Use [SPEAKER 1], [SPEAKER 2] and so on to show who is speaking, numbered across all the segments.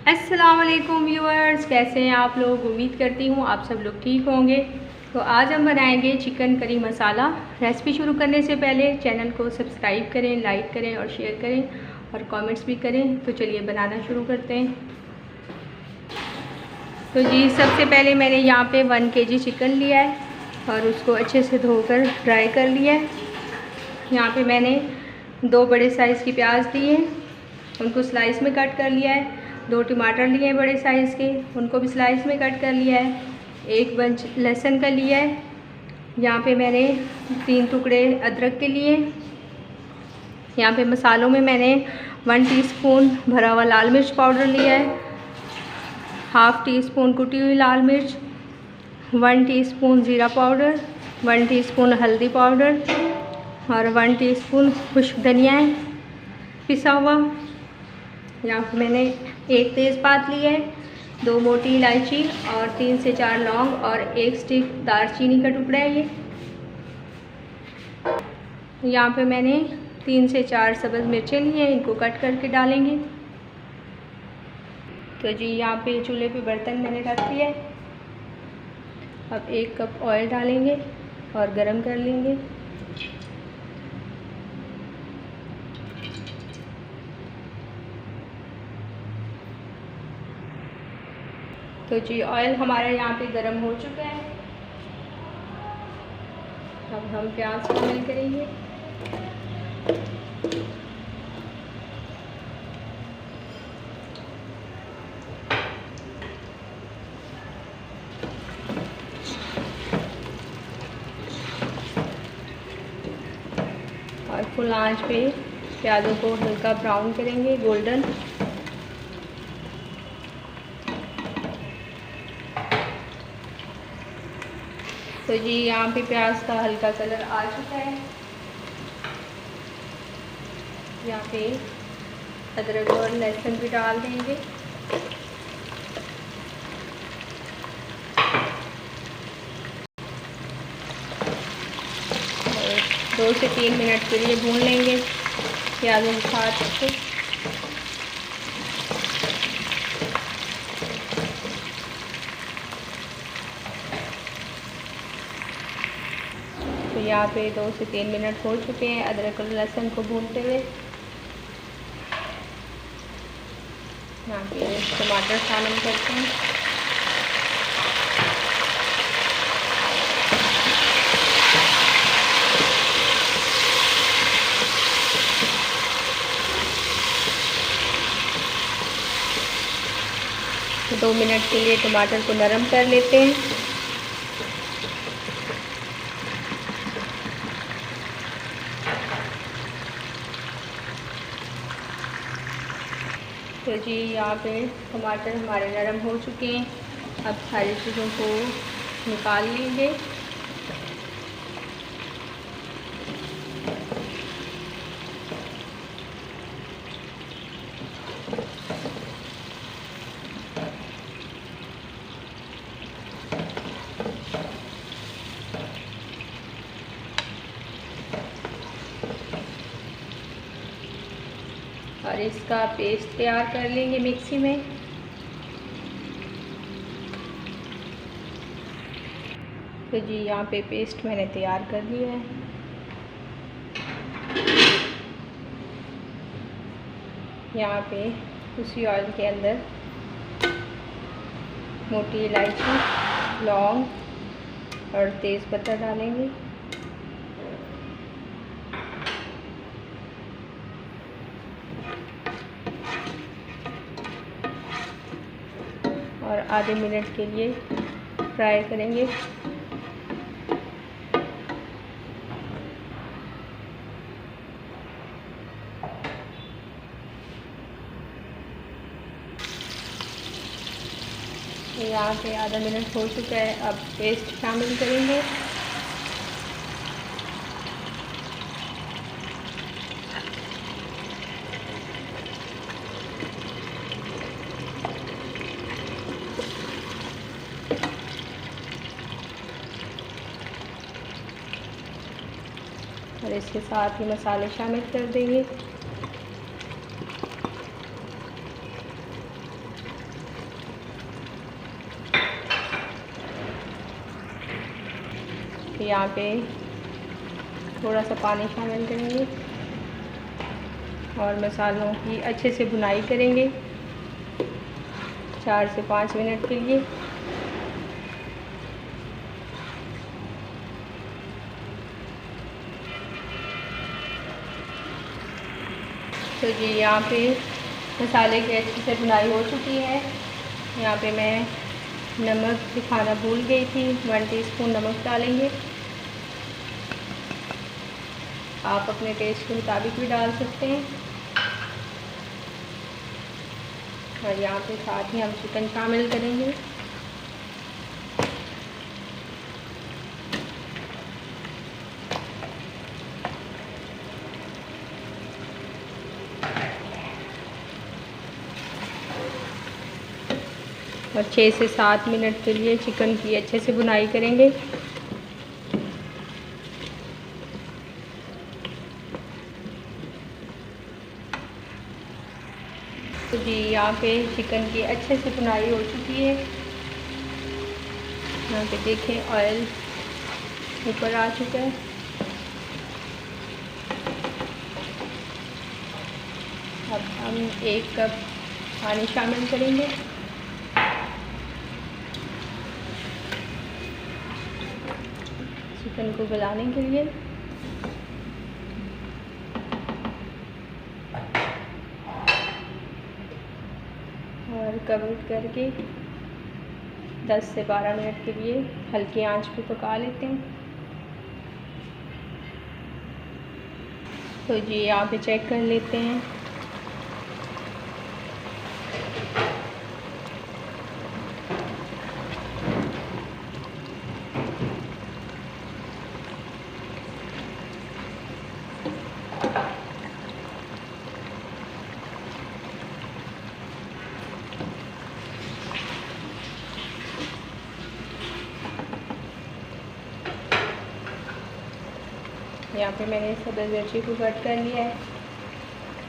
[SPEAKER 1] अस्सलाम वालेकुम व्यूअर्स, कैसे हैं आप लोग। उम्मीद करती हूँ आप सब लोग ठीक होंगे। तो आज हम बनाएंगे चिकन करी मसाला। रेसिपी शुरू करने से पहले चैनल को सब्सक्राइब करें, लाइक करें और शेयर करें और कमेंट्स भी करें। तो चलिए बनाना शुरू करते हैं। तो जी सबसे पहले मैंने यहाँ पे 1 kg चिकन लिया है और उसको अच्छे से धोकर ड्राई कर लिया है। यहाँ पे मैंने 2 बड़े साइज़ की प्याज लिए, उनको स्लाइस में कट कर लिया है। 2 टमाटर लिए हैं बड़े साइज़ के, उनको भी स्लाइस में कट कर लिया है। 1 बंच लहसुन का लिया है। यहाँ पे मैंने 3 टुकड़े अदरक के लिए। यहाँ पे मसालों में मैंने 1 टीस्पून भरा हुआ लाल मिर्च पाउडर लिया है, ½ टीस्पून कुटी हुई लाल मिर्च, 1 टीस्पून ज़ीरा पाउडर, 1 टीस्पून हल्दी पाउडर और 1 टीस्पून खुश्क धनिया है पिसा हुआ। यहाँ पर मैंने 1 तेज़पात ली है, 2 मोटी इलायची और 3 से 4 लौंग और 1 स्टिक दालचीनी का टुकड़ा है ये। यहाँ पे मैंने 3 से 4 सब्ज़ मिर्चें ली हैं, इनको कट करके डालेंगे। तो जी यहाँ पे चूल्हे पे बर्तन मैंने रख दिया है। अब 1 कप ऑयल डालेंगे और गरम कर लेंगे। तो जी ऑयल हमारा यहाँ पे गरम हो चुका है। अब हम प्याज शामिल करेंगे। और फुल आंच पे प्याज़ों को हल्का ब्राउन करेंगे, गोल्डन। तो जी यहाँ पे प्याज का हल्का कलर आ चुका है। यहाँ पे अदरक और लहसुन भी डाल देंगे। और 2 से 3 मिनट के लिए भून लेंगे प्याज़ों के साथ इसको। तो यहाँ पे 2 से 3 मिनट हो चुके हैं अदरक और लहसुन को भूनते हुए। यहाँ पे टमाटर शामिल करते हैं। तो 2 मिनट के लिए टमाटर को नरम कर लेते हैं। तो जी यहाँ पे टमाटर हमारे नरम हो चुके हैं। अब सारी चीज़ों को निकाल लेंगे। और इसका पेस्ट तैयार कर लेंगे मिक्सी में। तो जी यहाँ पे पेस्ट मैंने तैयार कर लिया है। यहाँ पे उसी ऑयल के अंदर मोटी इलायची, लौंग और तेज़पत्ता डालेंगे। और आधे मिनट के लिए फ्राई करेंगे। यहाँ पे आधा मिनट हो चुका है। अब पेस्ट शामिल करेंगे। और इसके साथ ही मसाले शामिल कर देंगे। यहाँ पे थोड़ा सा पानी शामिल करेंगे और मसालों की अच्छे से भुनाई करेंगे 4 से 5 मिनट के लिए। तो जी यहाँ पे मसाले की अच्छे से भुनाई हो चुकी है। यहाँ पे मैं नमक दिखाना भूल गई थी, 1 टीस्पून नमक डालेंगे। आप अपने टेस्ट के मुताबिक भी डाल सकते हैं। और यहाँ पे साथ ही हम चिकन शामिल करेंगे। और 6 से 7 मिनट के लिए चिकन की अच्छे से भुनाई करेंगे। तो जी यहाँ पे चिकन की अच्छे से भुनाई हो चुकी है। यहाँ पे देखें ऑयल ऊपर आ चुका है। अब हम 1 कप पानी शामिल करेंगे। चिकन को गलाने के लिए। और कवर करके 10 से 12 मिनट के लिए हल्की आंच पे पका लेते हैं। तो जी यहाँ पे चेक कर लेते हैं। यहाँ पे मैंने सब्ज़ मिर्ची को कट कर लिया है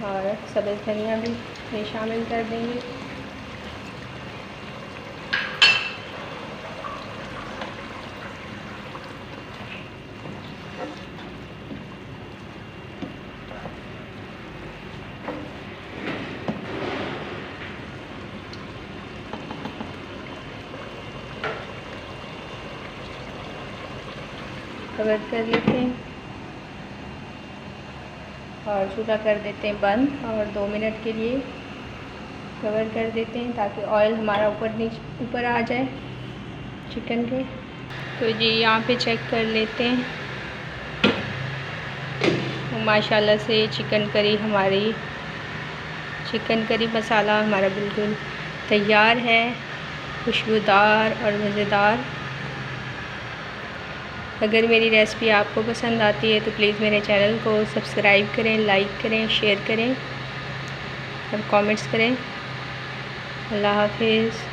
[SPEAKER 1] और सब्ज़ धनिया भी शामिल कर देंगे। कवर कर लेते हैं और चूल्हा कर देते हैं बंद और 2 मिनट के लिए कवर कर देते हैं ताकि ऑयल हमारा ऊपर आ जाए चिकन के। तो जी यहाँ पे चेक कर लेते हैं। तो माशाल्लाह से चिकन करी मसाला हमारा बिल्कुल तैयार है, खुशबूदार और मज़ेदार। अगर मेरी रेसिपी आपको पसंद आती है तो प्लीज़ मेरे चैनल को सब्सक्राइब करें, लाइक करें, शेयर करें और कमेंट्स करें। अल्लाह हाफिज़।